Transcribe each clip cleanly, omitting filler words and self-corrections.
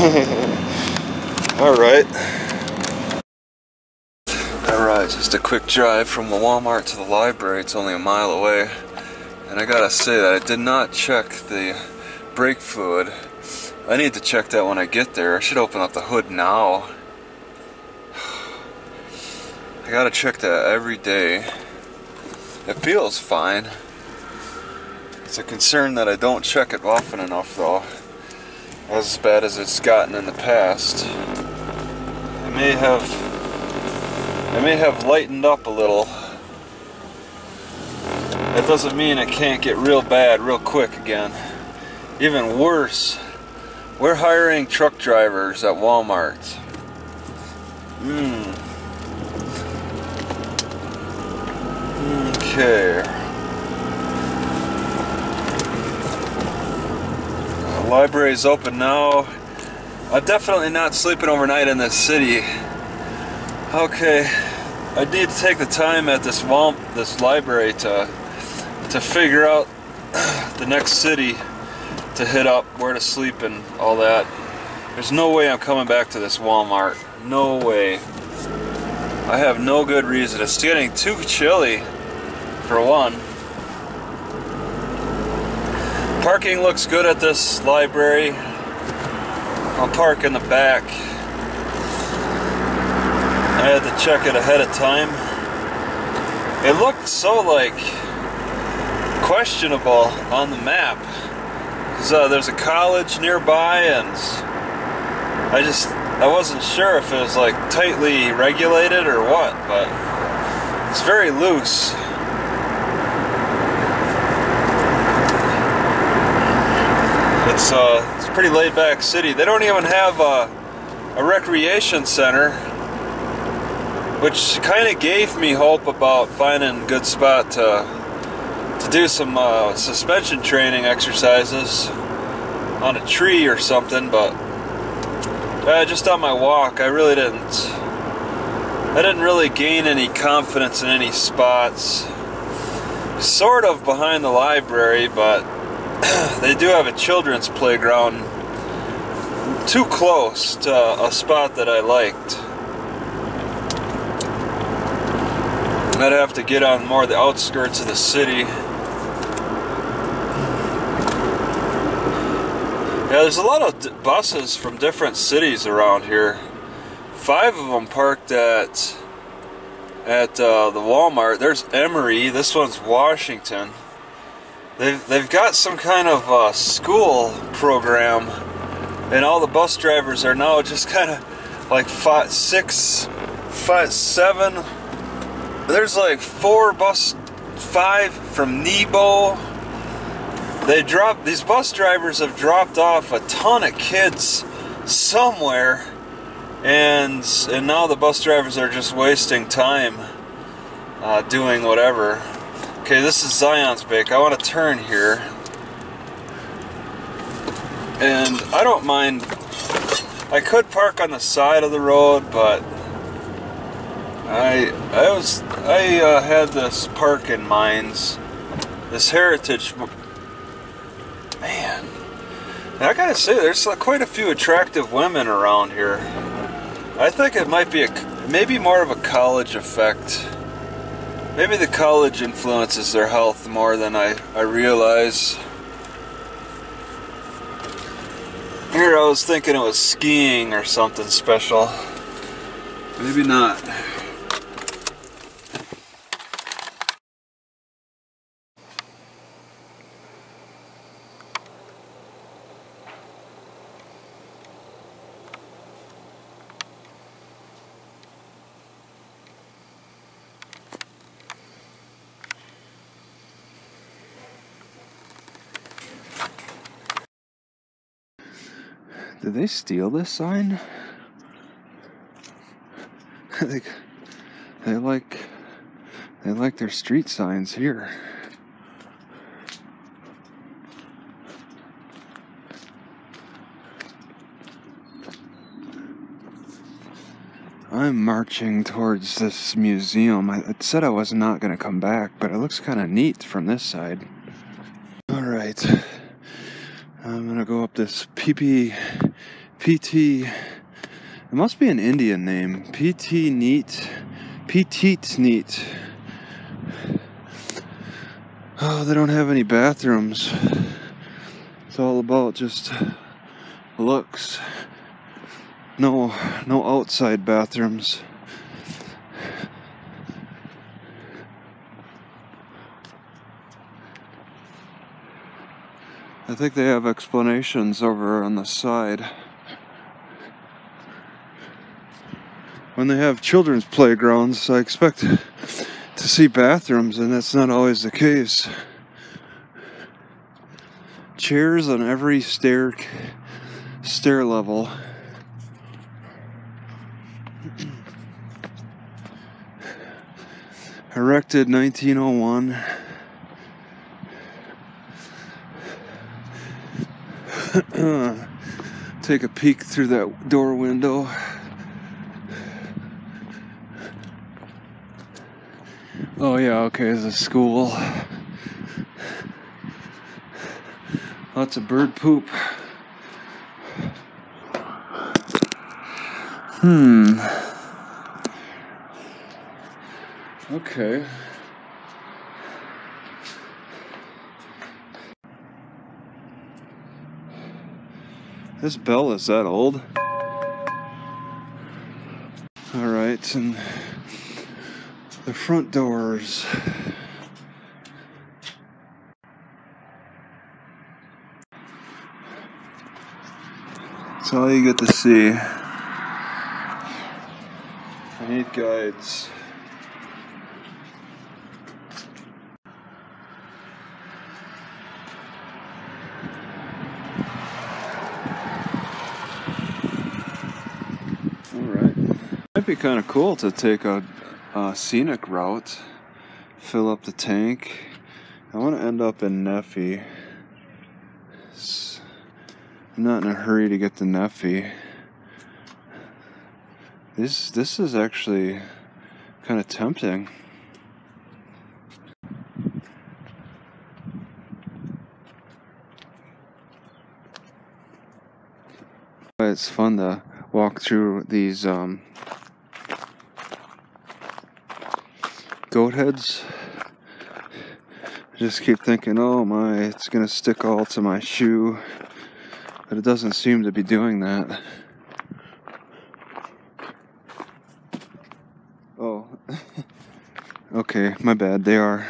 Alright. Alright, just a quick drive from the Walmart to the library. It's only a mile away. And I gotta say that I did not check the brake fluid. I need to check that when I get there. I should open up the hood now. I gotta check that every day. It feels fine. It's a concern that I don't check it often enough though. As bad as it's gotten in the past. I may have lightened up a little. That doesn't mean it can't get real bad real quick again. Even worse, we're hiring truck drivers at Walmart. Okay. The library's open now. I'm definitely not sleeping overnight in this city. Okay, I need to take the time at this library to figure out the next city to hit up, where to sleep and all that. There's no way I'm coming back to this Walmart. No way. I have no good reason. It's getting too chilly, for one. Parking looks good at this library. I'll park in the back. I had to check it ahead of time. It looked so like questionable on the map. So there's a college nearby, and I wasn't sure if it was like tightly regulated or what, but it's very loose. It's a pretty laid back city. They don't even have a recreation center, which kind of gave me hope about finding a good spot to do some suspension training exercises on a tree or something, but just on my walk I didn't really gain any confidence in any spots. Sort of behind the library, but they do have a children's playground too close to a spot that I liked. I'd have to get on more of the outskirts of the city. Yeah, there's a lot of buses from different cities around here. 5 of them parked at the Walmart. There's Emory. This one's Washington. They've got some kind of school program, and all the bus drivers are now just kind of like 5, 6, 5, 7. There's like 5 from Nebo. These bus drivers have dropped off a ton of kids somewhere, and now the bus drivers are just wasting time doing whatever. Okay, this is Zion's Bake. I want to turn here, and I don't mind. I could park on the side of the road, but I had this park in mind, this heritage. Man, I gotta say, there's quite a few attractive women around here. I think it might be maybe more of a college effect. Maybe the college influences their health more than I realize. Here I was thinking it was skiing or something special. Maybe not. Did they steal this sign? They like their street signs here. I'm marching towards this museum. I said I was not going to come back, but it looks kind of neat from this side. Alright. I'm going to go up this Peeteetneet It must be an Indian name. Peeteetneet. Oh, they don't have any bathrooms. It's all about just looks. No outside bathrooms. I think they have explanations over on the side. When they have children's playgrounds, I expect to see bathrooms, and that's not always the case. Chairs on every stair level. Erected 1901. Take a peek through that door window. Oh yeah, okay, it's a school. Lots of bird poop. Okay. This bell is that old? Alright, and the front doors. That's all you get to see. I need guides. Alright. Might be kind of cool to take a scenic route, fill up the tank. I want to end up in Nephi. I'm not in a hurry to get to Nephi. This is actually kind of tempting. It's fun to walk through these goat heads. I just keep thinking, oh my, it's gonna stick all to my shoe, but it doesn't seem to be doing that. Oh, okay, my bad, they are.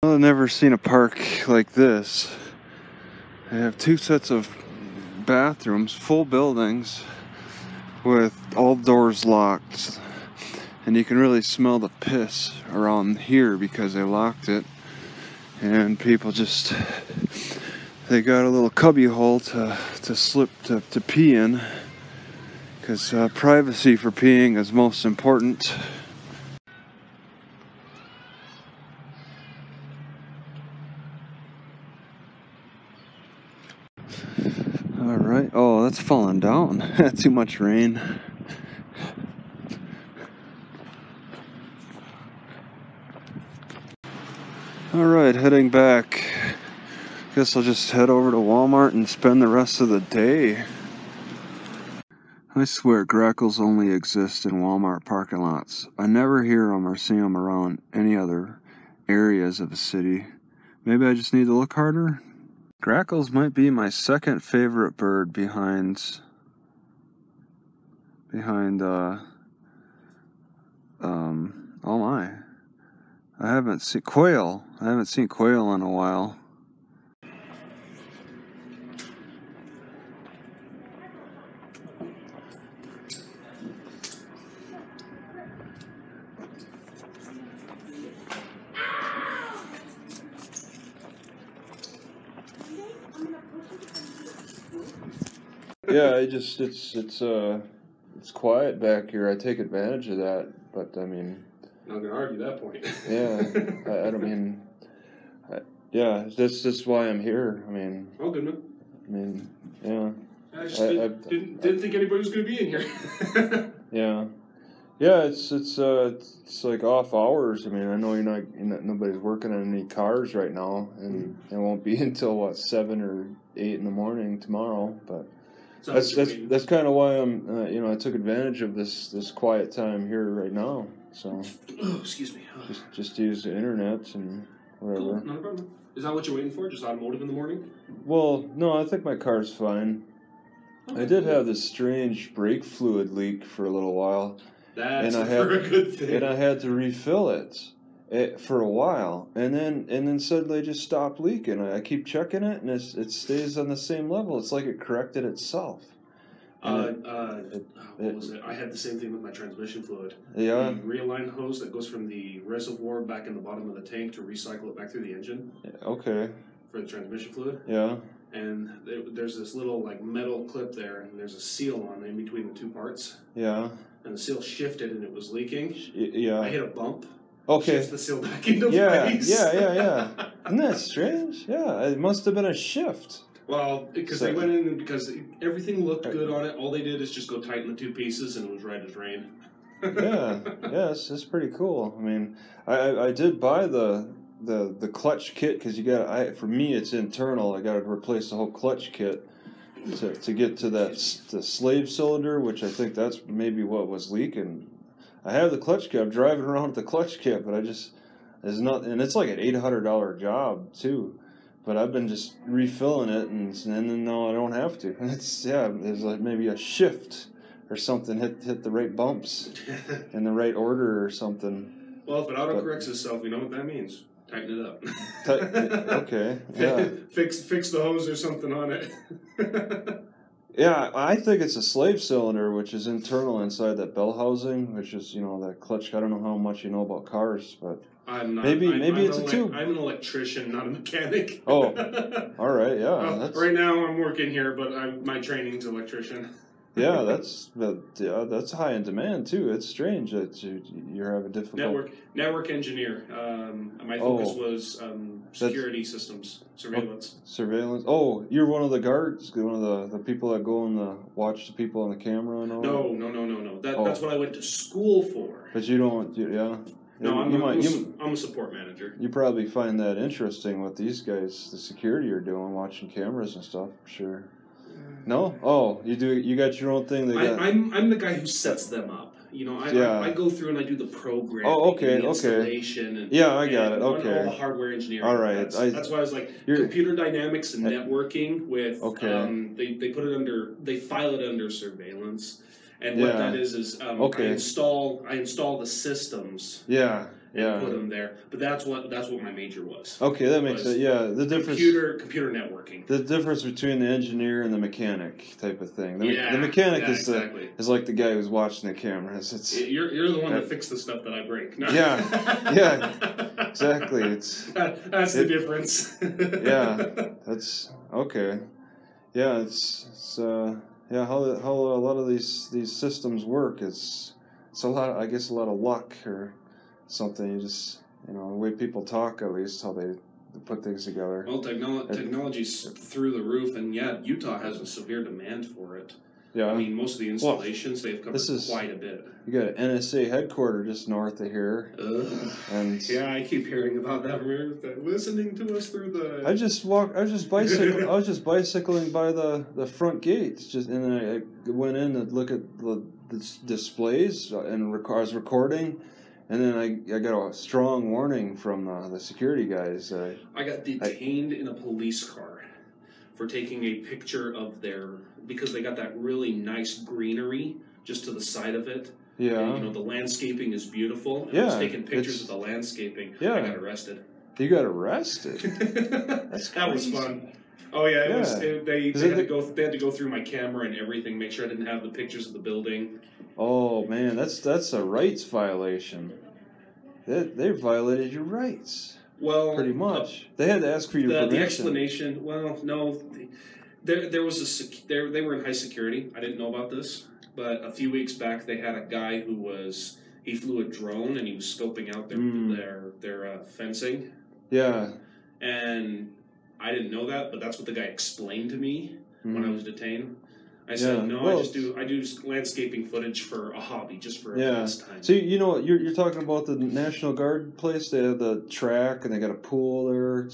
Well, I've never seen a park like this. They have two sets of bathrooms, full buildings, with all doors locked. And you can really smell the piss around here because they locked it. And people just, they got a little cubby hole to slip to pee in. Because privacy for peeing is most important. Alright, oh, that's falling down. Too much rain. Alright, heading back. Guess I'll just head over to Walmart and spend the rest of the day. I swear grackles only exist in Walmart parking lots. I never hear them or see them around any other areas of the city. Maybe I just need to look harder? Grackles might be my second favorite bird behind oh my. I haven't seen quail. I haven't seen quail in a while. Yeah, it's quiet back here. I take advantage of that, but I mean, I'm not gonna argue that point. Yeah, I don't mean, yeah, that's just why I'm here. I mean, Oh, good man. I mean, yeah. I just didn't think anybody was gonna be in here. Yeah, yeah. It's like off hours. I mean, I know nobody's working on any cars right now, and it won't be until what 7 or 8 in the morning tomorrow. But So that's kind of why I'm you know, I took advantage of this quiet time here right now. So excuse me. just use the internet and whatever. Cool, not a problem. Is that what you're waiting for? Just automotive in the morning? Well, no, I think my car's fine. Okay, I did cool. have this strange brake fluid leak for a little while. That's a good thing. And I had to refill it for a while, and then suddenly it just stopped leaking. I keep checking it, and it stays on the same level. It's like it corrected itself. What was it? I had the same thing with my transmission fluid. Yeah. The realign hose that goes from the reservoir back in the bottom of the tank to recycle it back through the engine. Okay. For the transmission fluid. Yeah. And there's this little like metal clip there, and there's a seal on in between the two parts. Yeah. And the seal shifted, and it was leaking. Yeah. I hit a bump. Okay. Shifts the seal back into place. Yeah. Isn't that strange? Yeah. It must have been a shift. Well, because they went in and because everything looked good on it, all they did is just go tighten the two pieces, and it was right as rain. It's pretty cool. I mean, I did buy the clutch kit because for me it's internal. I got to replace the whole clutch kit to get to the slave cylinder, which I think that's maybe what was leaking. I have the clutch kit. I'm driving around with the clutch kit, but there's not, and it's like an $800 job too. But I've been just refilling it, and then now I don't have to. There's like maybe a shift or something hit the right bumps in the right order or something. Well, if it autocorrects itself, you know what that means. Tighten it up. Okay. Yeah. Fix the hose or something on it. Yeah, I think it's a slave cylinder, which is internal inside that bell housing, which is, you know, that clutch. I don't know how much you know about cars, but I'm not. Maybe it's a tube. I'm an electrician, not a mechanic. Oh, all right, yeah. Well, right now I'm working here, but my training's electrician. Yeah, that's high in demand too. It's strange that you're having difficult. Network engineer. My focus was security systems, surveillance. Surveillance. Oh, you're one of the guards, one of the people that go and watch the people on the camera and all. No. That's what I went to school for. But you don't. Yeah. No, I'm a support manager. You probably find that interesting what these guys, the security, are doing, watching cameras and stuff. Sure. No? Oh, you do. You got your own thing. I'm the guy who sets them up. You know, I go through and I do the programming. Oh, okay, and the installation. And, I got it. Okay. All the hardware engineering. All right. That's why I was like computer dynamics and networking with. Okay. They put it under. They file it under surveillance, and what that is I install the systems. Yeah. And put them there, but that's what my major was. Okay, that makes sense. Yeah, the difference. Computer networking. The difference between the engineer and the mechanic type of thing. The mechanic is like the guy who's watching the cameras. You're the one that fixes the stuff that I break. No. Yeah, exactly. That's the difference. Yeah, that's okay. Yeah, it's how a lot of these systems work. It's a lot. I guess a lot of luck or something. You just, the way people talk, at least how they put things together. Well, technology's through the roof, and Utah has a severe demand for it. Yeah, I mean, most of the installations they've covered quite a bit. You got an NSA headquarters just north of here. And I keep hearing about that. Listening to us through the. I was just bicycling by the front gates, and then I went in to look at the displays, and I was recording. And then I got a strong warning from the security guys. I got detained in a police car for taking a picture of because they got that really nice greenery just to the side of it. Yeah. And, the landscaping is beautiful. I was taking pictures of the landscaping. Yeah. I got arrested. You got arrested? That's crazy. That was fun. Oh yeah, they had to go through my camera and everything, make sure I didn't have the pictures of the building. Oh man, that's a rights violation. They violated your rights. Well, pretty much. They had to ask for your permission. The explanation. Well, no, there was they were in high security. I didn't know about this, but a few weeks back they had a guy he flew a drone and he was scoping out their fencing. Yeah. And I didn't know that, but that's what the guy explained to me when I was detained. I said, I do landscaping footage for a hobby, just for a pastime. So you're talking about the National Guard place. They have the track and they got a pool there.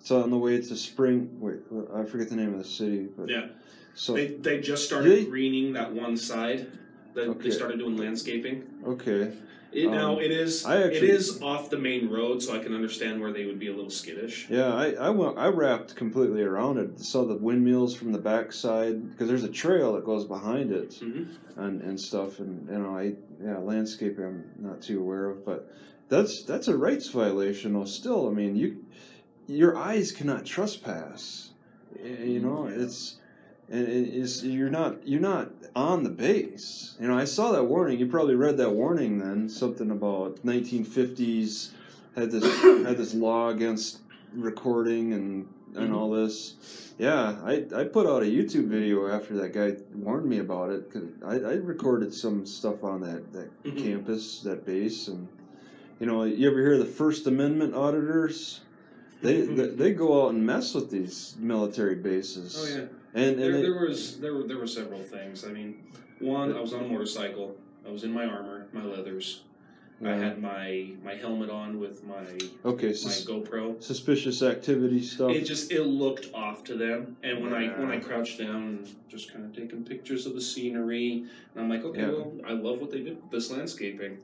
It's on the way to Spring. Wait, I forget the name of the city. But Yeah. So they just started greening that one side. Okay. They started doing landscaping. Okay. Now it is off the main road, so I can understand where they would be a little skittish. Yeah, I wrapped completely around it. Saw the windmills from the backside because there's a trail that goes behind it, Mm-hmm. and stuff. And landscaping I'm not too aware of, but that's a rights violation. Though still, I mean, your eyes cannot trespass. You know, you're not on the base. You know, I saw that warning. You probably read that warning then. Something about 1950s had this law against recording and all this. Yeah, I put out a YouTube video after that guy warned me about it because I recorded some stuff on that campus, that base, and you know, you ever hear the First Amendment auditors? They go out and mess with these military bases. Oh yeah. And there were several things. I mean, one, I was on a motorcycle. I was in my armor, my leathers. I had my helmet on with my GoPro. Suspicious activity stuff. It looked off to them. And when I crouched down and just kind of taking pictures of the scenery, and I'm like, okay, well, I love what they did with this landscaping.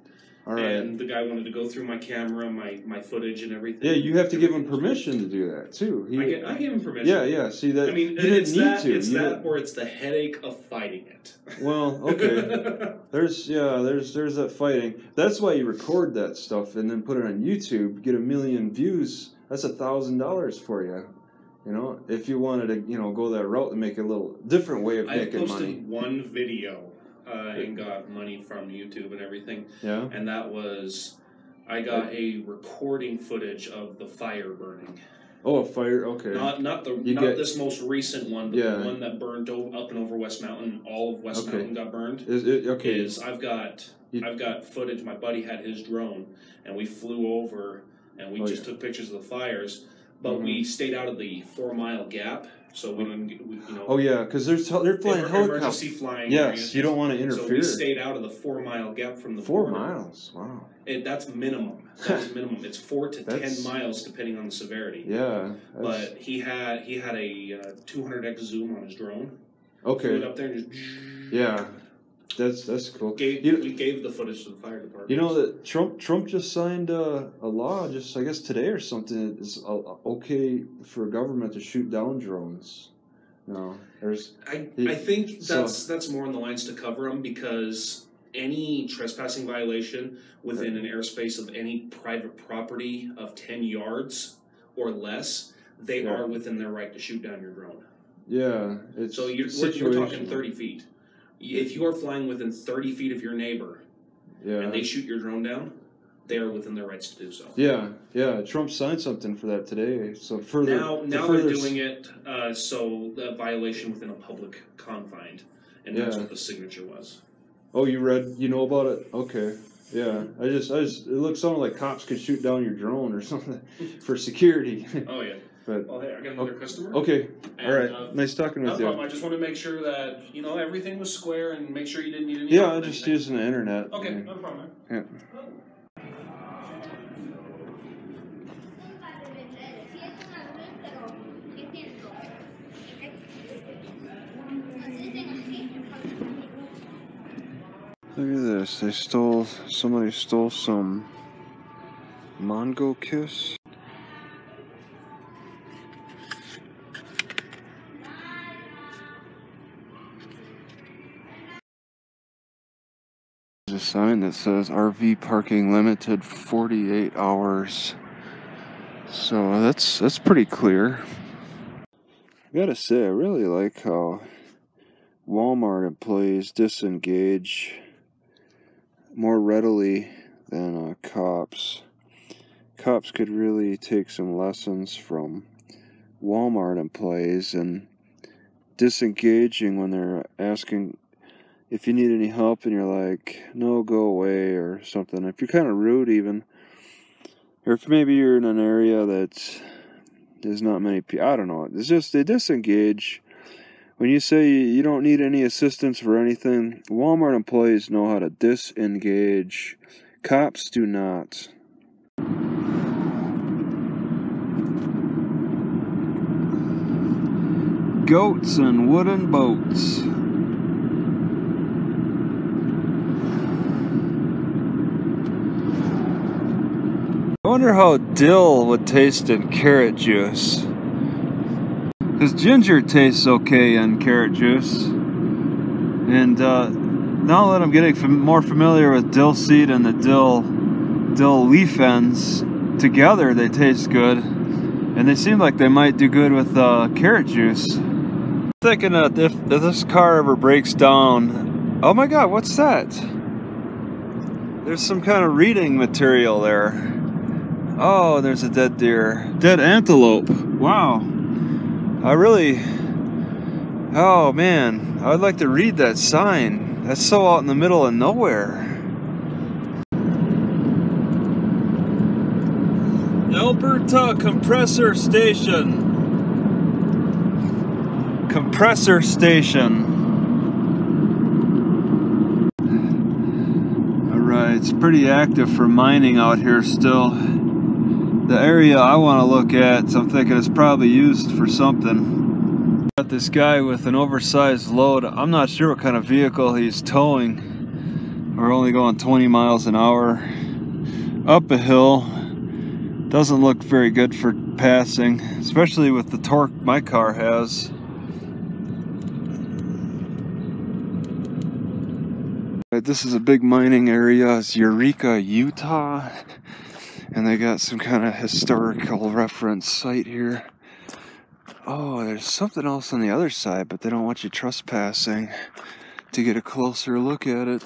All right. And the guy wanted to go through my camera, my footage, and everything. Yeah, you have to give him permission to do that too. I gave him permission. Yeah. See that? I mean, it's that, or it's the headache of fighting it. Well, okay. there's that fighting. That's why you record that stuff and then put it on YouTube. Get 1 million views. That's $1,000 for you. You know, if you wanted to, go that route and make a little different way of making money. I posted one video. And got money from YouTube and everything. Yeah. And that was, I got a recording footage of the fire burning. Oh, a fire. Okay. Not this most recent one, but the one that burned up and over West Mountain. All of West Mountain got burned. I've got footage. My buddy had his drone, and we flew over, and we just took pictures of the fires. But we stayed out of the 4-mile gap. So we didn't, Oh yeah, because they're flying helicopters. Emergency flying. Yes, you don't want to interfere. So we stayed out of the 4-mile gap from the 4 miles. Wow. That's minimum. That's minimum. It's 4 to 10 miles depending on the severity. Yeah. But he had a 200x zoom on his drone. Okay. Flew it up there and just. Yeah. That's cool. We gave the footage to the fire department. You know that Trump just signed a law, just I guess today or something. It's okay for a government to shoot down drones. No, I think that's more on the lines to cover them, because any trespassing violation within an airspace of any private property of 10 yards or less, they are within their right to shoot down your drone. Yeah, so we're talking 30 feet. If you are flying within 30 feet of your neighbor and they shoot your drone down, they are within their rights to do so. Yeah. Trump signed something for that today. So now they're doing it so the violation within a public confine, and that's what the signature was. Oh, you know about it? Okay. Yeah, I just it looks something like cops could shoot down your drone or something for security. Oh yeah. But, hey, I got another customer. Okay. All right. Nice talking with you. I just want to make sure that everything was square and make sure you didn't need any. Yeah, I'm just using the internet. Okay, no problem. Yeah. Look at this. Somebody stole some Mongo Kiss. There's a sign that says RV parking limited 48 hours. So that's pretty clear. I gotta say, I really like how Walmart employees disengage more readily than cops. Cops could really take some lessons from Walmart employees and disengaging when they're asking if you need any help and you're like, no, go away or something. If you're kind of rude even, or if maybe you're in an area that there's not many people, I don't know. It's just they disengage. When you say you don't need any assistance for anything, Walmart employees know how to disengage. Cops do not. goats and wooden boats. I wonder how dill would taste in carrot juice. Because ginger tastes okay in carrot juice. And now that I'm getting more familiar with dill seed and the dill leaf ends, together they taste good. And they seem like they might do good with carrot juice. I'm thinking that if this car ever breaks down... Oh my god, what's that? There's some kind of reading material there. Oh, there's a dead deer. Dead antelope. Wow. I really... Oh man, I'd like to read that sign. That's so out in the middle of nowhere. Alberta Compressor Station. Compressor Station. Alright, it's pretty active for mining out here still. The area I want to look at, so I'm thinking it's probably used for something. Got this guy with an oversized load. I'm not sure what kind of vehicle he's towing. We're only going 20 miles an hour up a hill. Doesn't look very good for passing, especially with the torque my car has. This is a big mining area. It's Eureka, Utah. And they got some kind of historical reference site here. Oh, there's something else on the other side, but they don't want you trespassing to get a closer look at it.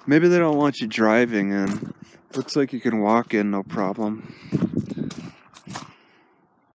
Maybe they don't want you driving in. Looks like you can walk in, no problem.